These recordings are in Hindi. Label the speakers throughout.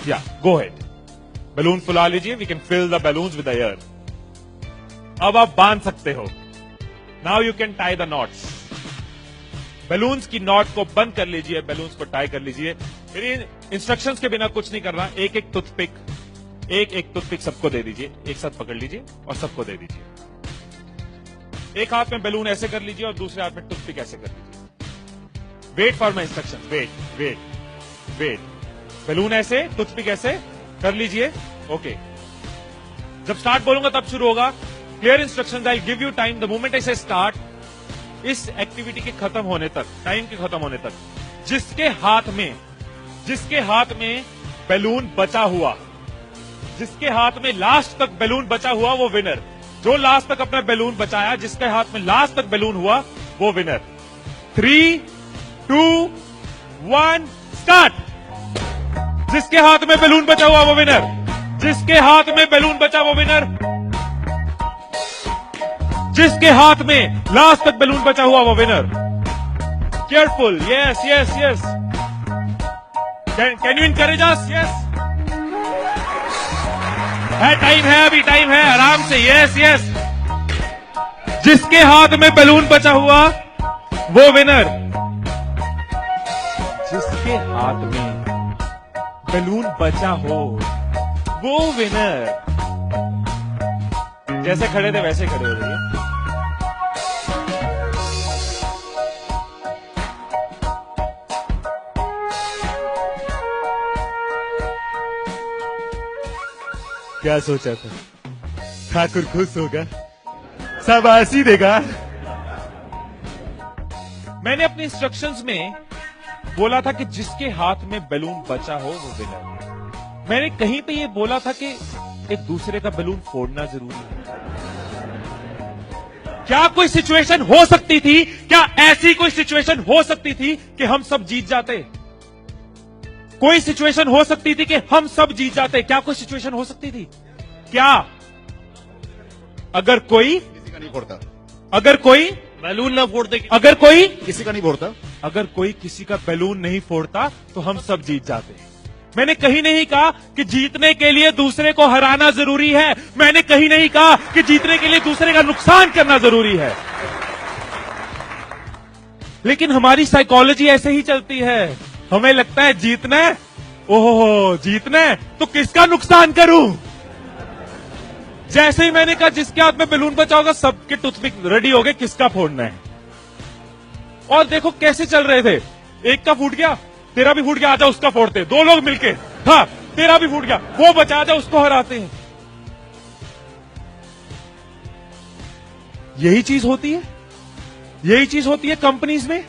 Speaker 1: या गो हेड, बैलून फुला लीजिए, we can fill the balloons with the air. अब आप बांध सकते हो। Now you can tie the knots. Balloons की नॉट को बंद कर लीजिए, बैलून्स को टाई कर लीजिए। मेरी इंस्ट्रक्शंस के बिना कुछ नहीं करना। एक एक टूथपिक सबको दे दीजिए, एक साथ पकड़ लीजिए और सबको दे दीजिए। एक हाथ में बैलून ऐसे कर लीजिए और दूसरे हाथ में टूथपिक ऐसे कर लीजिए। Wait for my instruction, wait. Balloon ऐसे, टूथपिक ऐसे कर लीजिए। ओके, जब स्टार्ट बोलूंगा तब शुरू होगा। Clear instructions, I give you time the moment I से स्टार्ट। इस एक्टिविटी के खत्म होने तक, टाइम के खत्म होने तक, जिसके हाथ में बैलून बचा हुआ, जिसके हाथ में लास्ट तक बैलून बचा हुआ वो विनर। जो लास्ट तक अपना बैलून बचाया, जिसके हाथ में लास्ट तक बैलून हुआ वो विनर। 3, 2, 1 स्टार्ट। जिसके हाथ में बैलून बचा हुआ वो विनर, जिसके हाथ में बैलून बचा वो विनर, जिसके हाथ में लास्ट तक बैलून बचा हुआ वो winner. Careful, yes. Can you encourage us? Yes, time है, अभी टाइम है, आराम से। यस। जिसके हाथ में बैलून बचा हुआ वो विनर, जिसके हाथ में बैलून बचा हो वो विनर। जैसे खड़े थे वैसे खड़े हो जाइए। क्या सोचा था? ठाकुर खुश होगा, शाबाशी देगा। मैंने अपने इंस्ट्रक्शंस में बोला था कि जिसके हाथ में बैलून बचा हो वो विनर। मैंने कहीं पे ये बोला था कि एक दूसरे का बैलून फोड़ना जरूरी है। क्या कोई सिचुएशन हो सकती थी, क्या ऐसी कोई सिचुएशन हो सकती थी कि हम सब जीत जाते? कोई सिचुएशन हो सकती थी कि हम सब जीत जाते? क्या कोई सिचुएशन हो सकती थी? क्या? अगर कोई
Speaker 2: किसी का नहीं फोड़ता,
Speaker 1: अगर कोई
Speaker 3: बैलून ना फोड़ते,
Speaker 1: अगर कोई
Speaker 2: किसी का नहीं फोड़ता,
Speaker 1: अगर कोई किसी का बैलून नहीं फोड़ता तो हम सब जीत जाते। मैंने कहीं नहीं कहा कि जीतने के लिए दूसरे को हराना जरूरी है। मैंने कहीं नहीं कहा कि जीतने के लिए दूसरे का नुकसान करना जरूरी है। लेकिन हमारी साइकोलॉजी ऐसे ही चलती है। हमें लगता है जीतना है, ओहो जीतना है तो किसका नुकसान करूं। जैसे ही मैंने कहा जिसके हाथ में बैलून बचा होगा, सबके टूथपिक रेडी हो गए, किसका फोड़ना है। और देखो कैसे चल रहे थे। एक का फूट गया, तेरा भी फूट गया, आजा उसका फोड़ते। दो लोग मिलके, हाँ तेरा भी फूट गया, वो बचा, आजा उसको हराते हैं। यही चीज होती है, यही चीज होती है कंपनीज में,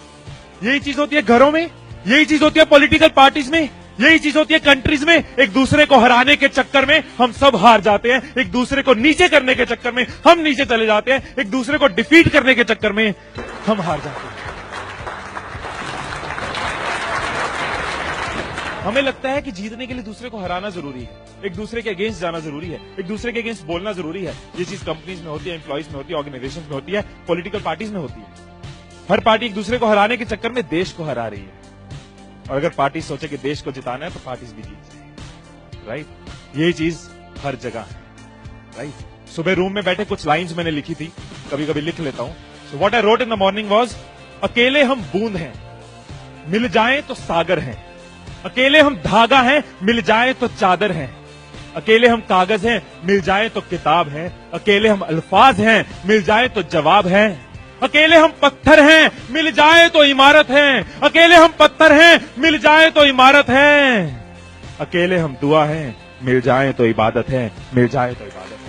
Speaker 1: यही चीज होती है घरों में, यही चीज होती है पॉलिटिकल पार्टीज में, यही चीज होती है कंट्रीज में। एक दूसरे को हराने के चक्कर में हम सब हार जाते हैं, एक दूसरे को नीचे करने के चक्कर में हम नीचे चले जाते हैं, एक दूसरे को डिफीट करने के चक्कर में हम हार जाते हैं। हमें लगता है कि जीतने के लिए दूसरे को हराना जरूरी है, एक दूसरे के अगेंस्ट जाना जरूरी है, एक दूसरे के अगेंस्ट बोलना जरूरी है। ये चीज कंपनीज में होती है, एम्प्लॉइज में होती है, ऑर्गेनाइजेशन में होती है, पॉलिटिकल पार्टीज में होती है। हर पार्टी एक दूसरे को हराने के चक्कर में देश को हरा रही है। और अगर पार्टी सोचे कि देश को जिताना है तो पार्टीज भी जीत जाएगी, राइट। यही चीज हर जगह है, राइट। सुबह रूम में बैठे कुछ लाइंस मैंने लिखी थी, कभी कभी लिख लेता हूं। So what I wrote in the morning was, अकेले हम बूंद हैं, मिल जाएं तो सागर हैं। अकेले हम धागा हैं, मिल जाएं तो चादर हैं। अकेले हम कागज हैं, मिल जाएं तो किताब हैं। अकेले हम अल्फाज हैं, मिल जाएं तो जवाब हैं। अकेले हम पत्थर हैं, मिल जाए तो इमारत है। अकेले हम पत्थर हैं, मिल जाए तो इमारत है। अकेले हम दुआ हैं, मिल जाए तो इबादत है, मिल जाए तो इबादत है।